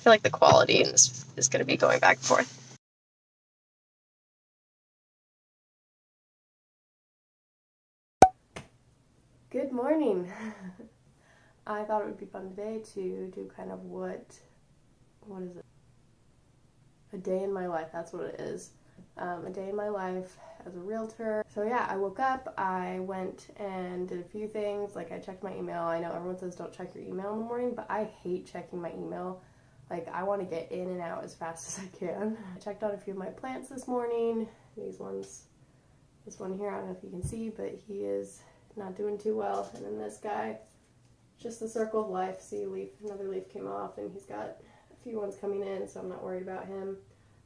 feel like the quality in this is going to be going back and forth. Good morning. I thought it would be fun today to do kind of what is it? A day in my life, that's what it is. A day in my life as a realtor. So yeah, I woke up, I went and did a few things, like I checked my email. I know everyone says don't check your email in the morning, but I hate checking my email. Like, I want to get in and out as fast as I can. I checked on a few of my plants this morning. This one here, I don't know if you can see, but he is not doing too well. And then this guy, just the circle of life. See, another leaf came off, and he's got a few ones coming in, so I'm not worried about him.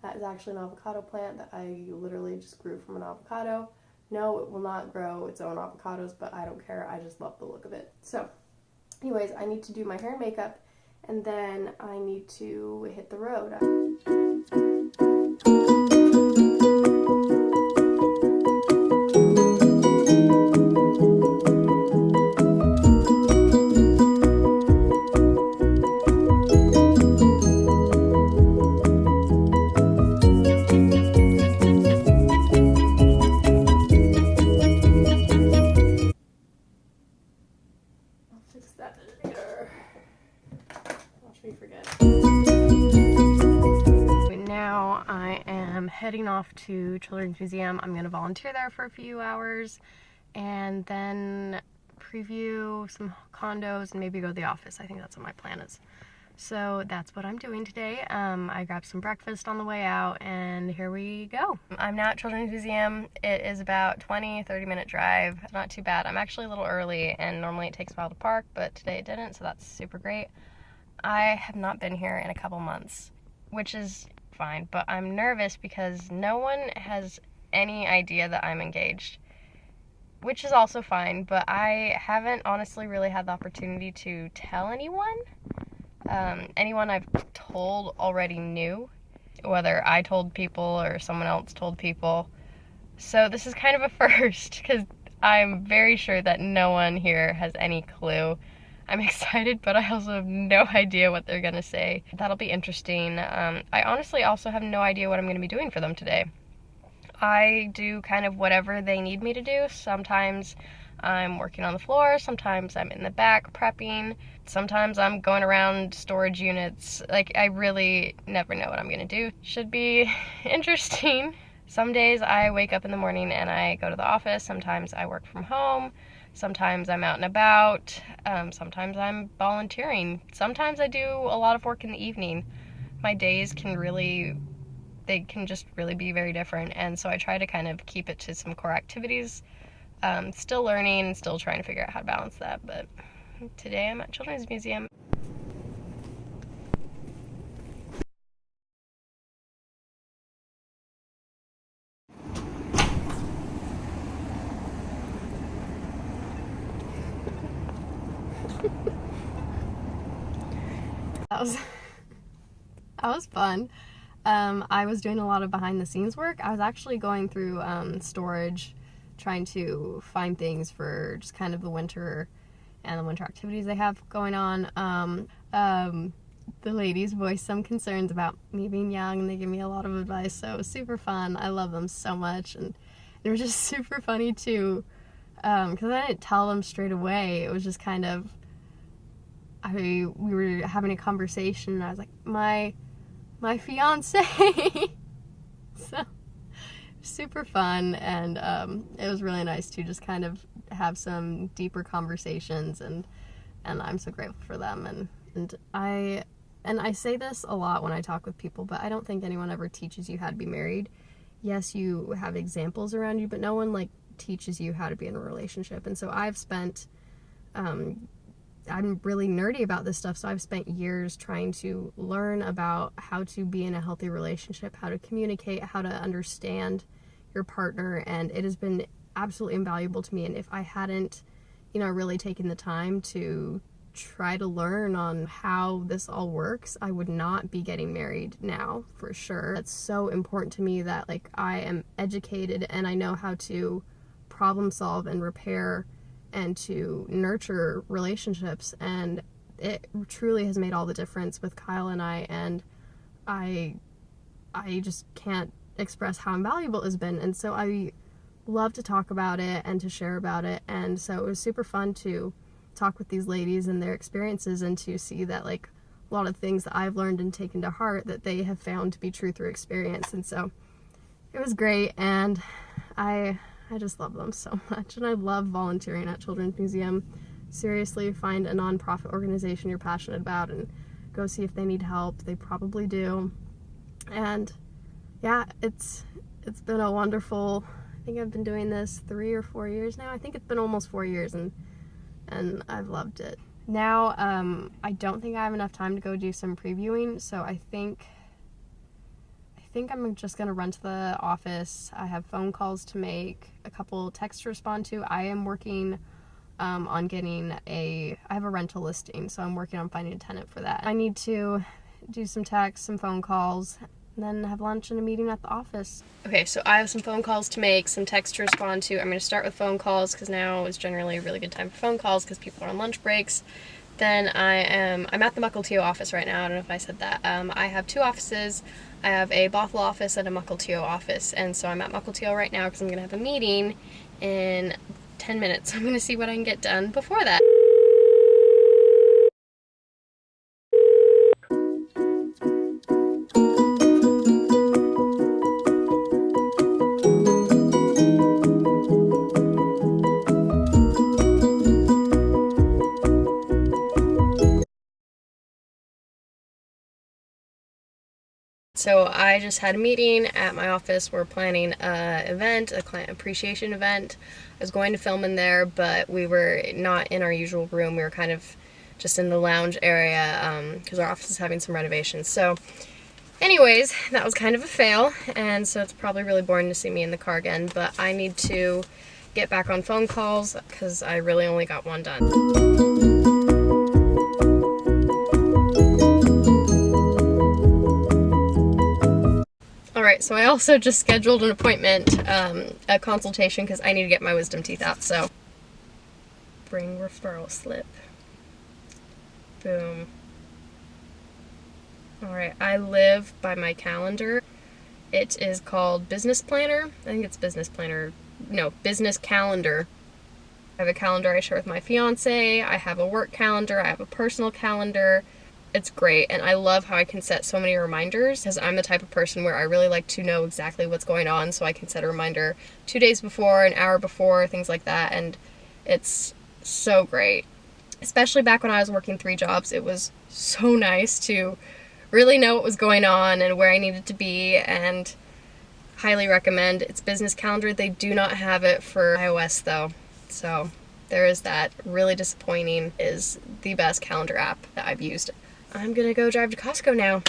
That is actually an avocado plant that I literally just grew from an avocado. No, it will not grow its own avocados, but I don't care. I just love the look of it. So, anyways, I need to do my hair and makeup, and then I need to hit the road. Fix that later. Watch me forget. Now I am heading off to Children's Museum. I'm going to volunteer there for a few hours and then preview some condos and maybe go to the office. I think that's what my plan is. So that's what I'm doing today. I grabbed some breakfast on the way out, and here we go. I'm now at Children's Museum. It is about 20-30 minute drive. Not too bad. I'm actually a little early, and normally it takes a while to park, but today it didn't, so that's super great. I have not been here in a couple months, which is fine, but I'm nervous because no one has any idea that I'm engaged, which is also fine, but I haven't honestly really had the opportunity to tell anyone. Anyone I've told already knew, whether I told people or someone else told people. So this is kind of a first, because I'm very sure that no one here has any clue. I'm excited, but I also have no idea what they're gonna say. That'll be interesting. I honestly also have no idea what I'm gonna be doing for them today. I do kind of whatever they need me to do. Sometimes I'm working on the floor, sometimes I'm in the back prepping, sometimes I'm going around storage units. Like, I really never know what I'm gonna do. Should be interesting. Some days I wake up in the morning and I go to the office, sometimes I work from home, sometimes I'm out and about, sometimes I'm volunteering, sometimes I do a lot of work in the evening. My days can just really be very different, and so I try to kind of keep it to some core activities. Still learning, still trying to figure out how to balance that, but today I'm at Children's Museum. That was fun. I was doing a lot of behind the scenes work. I was actually going through storage, trying to find things for just kind of the winter and the winter activities they have going on. The ladies voiced some concerns about me being young, and they give me a lot of advice, so it was super fun. I love them so much, and it was just super funny too, because I didn't tell them straight away. It was just kind of, we were having a conversation, and I was like, my fiance. So super fun, and it was really nice to just kind of have some deeper conversations, and I'm so grateful for them. And I say this a lot when I talk with people, but I don't think anyone ever teaches you how to be married. Yes, you have examples around you, but no one teaches you how to be in a relationship. And so I've spent I'm really nerdy about this stuff, so I've spent years trying to learn about how to be in a healthy relationship, how to communicate, how to understand your partner, and it has been absolutely invaluable to me. And if I hadn't, really taken the time to try to learn on how this all works, I would not be getting married now, for sure. It's so important to me that I am educated and I know how to problem solve and repair and to nurture relationships, and it truly has made all the difference with Kyle and I, and I just can't express how invaluable it has been. And so I love to talk about it and to share about it, and so it was super fun to talk with these ladies and their experiences, and to see that like a lot of things that I've learned and taken to heart that they have found to be true through experience. And so it was great, and I just love them so much, and I love volunteering at Children's Museum. Seriously, find a nonprofit organization you're passionate about and go see if they need help. They probably do. And yeah, it's been a wonderful, I think I've been doing this 3 or 4 years now. I think it's been almost 4 years, and I've loved it. Now, I don't think I have enough time to go do some previewing, so I think I'm just gonna run to the office. I have phone calls to make, a couple texts to respond to. I am working on getting I have a rental listing, so I'm working on finding a tenant for that. I need to do some texts, some phone calls, and then have lunch and a meeting at the office. Okay, so I have some phone calls to make, some texts to respond to. I'm going to start with phone calls because now is generally a really good time for phone calls because people are on lunch breaks. Then I'm at the Mukilteo office right now. I don't know if I said that. I have 2 offices. I have a Bothell office and a Mukilteo office, and so I'm at Mukilteo right now because I'm going to have a meeting in 10 minutes. I'm going to see what I can get done before that. So I just had a meeting at my office. We're planning an event, a client appreciation event. I was going to film in there, but we were not in our usual room. We were kind of just in the lounge area because our office is having some renovations. So anyways, that was kind of a fail, and so it's probably really boring to see me in the car again, but I need to get back on phone calls because I really only got one done. Alright, so I also just scheduled an appointment, a consultation, because I need to get my wisdom teeth out, so bring referral slip. Boom. Alright, I live by my calendar. It is called Business Planner. I think it's Business Planner. No, Business Calendar. I have a calendar I share with my fiance. I have a work calendar. I have a personal calendar. It's great, and I love how I can set so many reminders because I'm the type of person where I really like to know exactly what's going on, so I can set a reminder 2 days before, an hour before, things like that, and it's so great. Especially back when I was working 3 jobs, it was so nice to really know what was going on and where I needed to be, and highly recommend. It's Business Calendar. They do not have it for iOS though, so there is that. Really disappointing. Is the best calendar app that I've used. I'm gonna go drive to Costco now.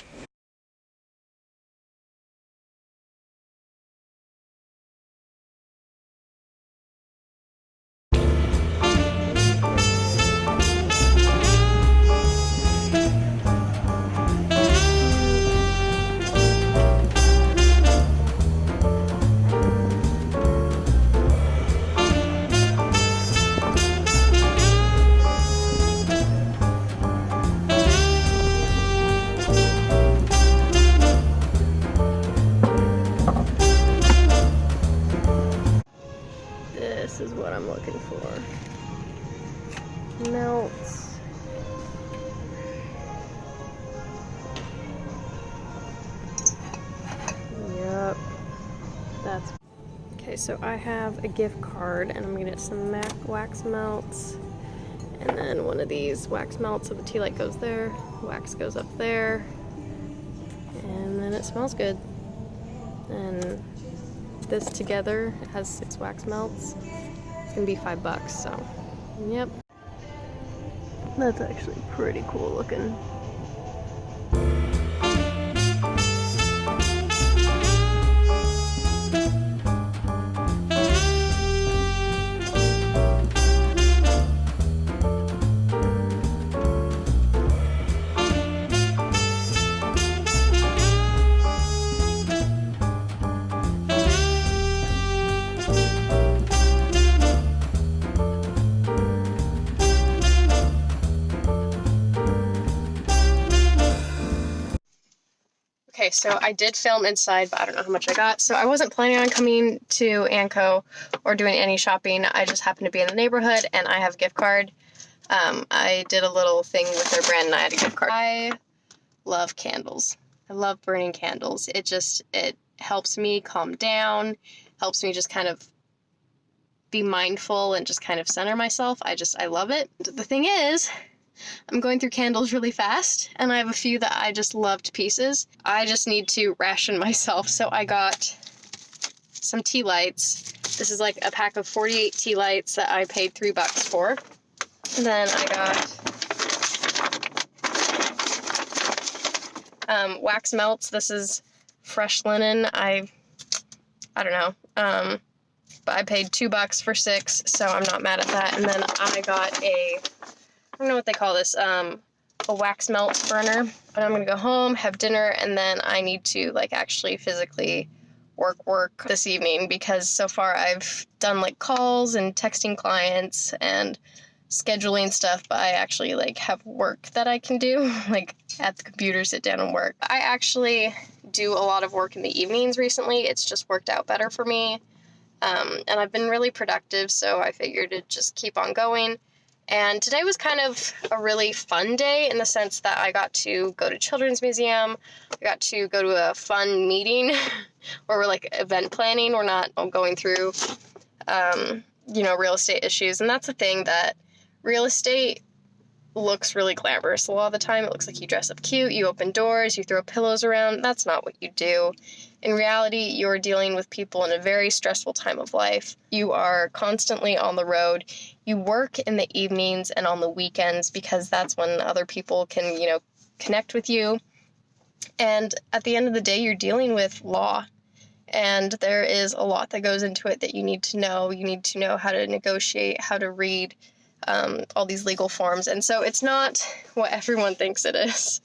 This is what I'm looking for. Melts. Yep. That's okay. So I have a gift card, and I'm gonna get some MAC wax melts, and then one of these wax melts. So the tea light goes there, wax goes up there, and then it smells good. And this together, it has 6 wax melts. It's gonna be $5, so yep. That's actually pretty cool looking. Okay, so I did film inside, but I don't know how much I got. So I wasn't planning on coming to Anco or doing any shopping. I just happened to be in the neighborhood and I have a gift card. I did a little thing with their brand and I had a gift card. I love candles. I love burning candles. It helps me calm down, helps me just kind of be mindful and just kind of center myself. I love it. The thing is, I'm going through candles really fast, and I have a few that I just love to pieces. I just need to ration myself, so I got some tea lights. This is like a pack of 48 tea lights that I paid $3 for. And then I got wax melts. This is fresh linen. I don't know, but I paid $2 for 6, so I'm not mad at that. And then I got I don't know what they call this, a wax melt burner. And I'm gonna go home, have dinner, and then I need to like actually physically work this evening, because so far I've done like calls and texting clients and scheduling stuff, but I actually like have work that I can do, like at the computer, sit down and work. I actually do a lot of work in the evenings recently. It's just worked out better for me. And I've been really productive, so I figured to just keep on going. And today was kind of a really fun day in the sense that I got to go to Children's Museum. I got to go to a fun meeting where we're like event planning. We're not going through, real estate issues. And that's the thing, that real estate looks really glamorous. A lot of the time it looks like you dress up cute, you open doors, you throw pillows around. That's not what you do. In reality, you're dealing with people in a very stressful time of life. You are constantly on the road. You work in the evenings and on the weekends because that's when other people can, connect with you. And at the end of the day, you're dealing with law. And there is a lot that goes into it that you need to know. You need to know how to negotiate, how to read all these legal forms. And so it's not what everyone thinks it is.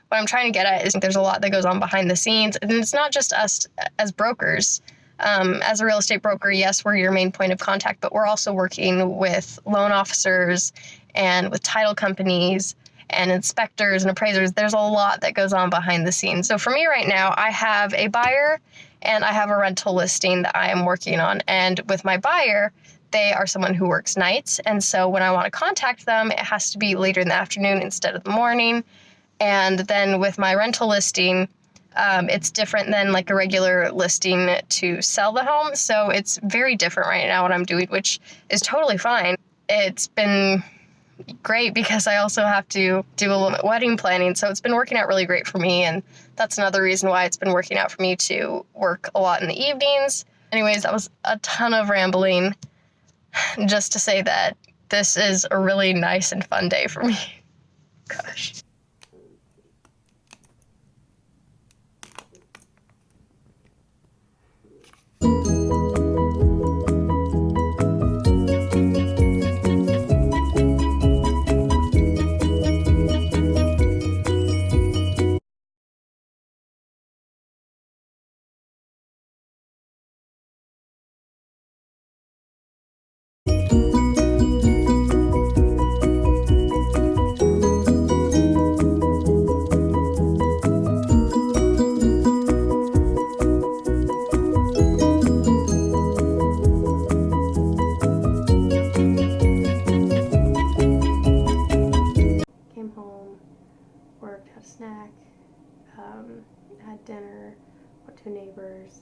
What I'm trying to get at is there's a lot that goes on behind the scenes, and it's not just us as brokers. As a real estate broker, yes, we're your main point of contact, but we're also working with loan officers and with title companies and inspectors and appraisers. There's a lot that goes on behind the scenes. So for me right now, I have a buyer and I have a rental listing that I am working on. And with my buyer, they are someone who works nights. And so when I want to contact them, it has to be later in the afternoon instead of the morning. And then with my rental listing, it's different than like a regular listing to sell the home. So it's very different right now what I'm doing, which is totally fine. It's been great because I also have to do a little bit wedding planning. So it's been working out really great for me. And that's another reason why it's been working out for me to work a lot in the evenings. Anyways, that was a ton of rambling just to say that this is a really nice and fun day for me. Gosh. Came home, worked, had a snack, had dinner, went to neighbors,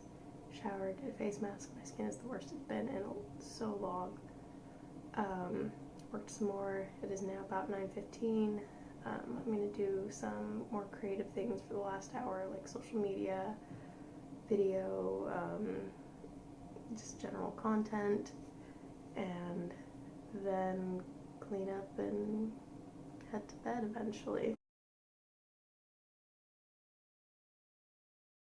showered, did a face mask. My skin is the worst it's been in so long. Worked some more. It is now about 9:15. I'm going to do some more creative things for the last hour, like social media, video, just general content, and then clean up and head to bed eventually.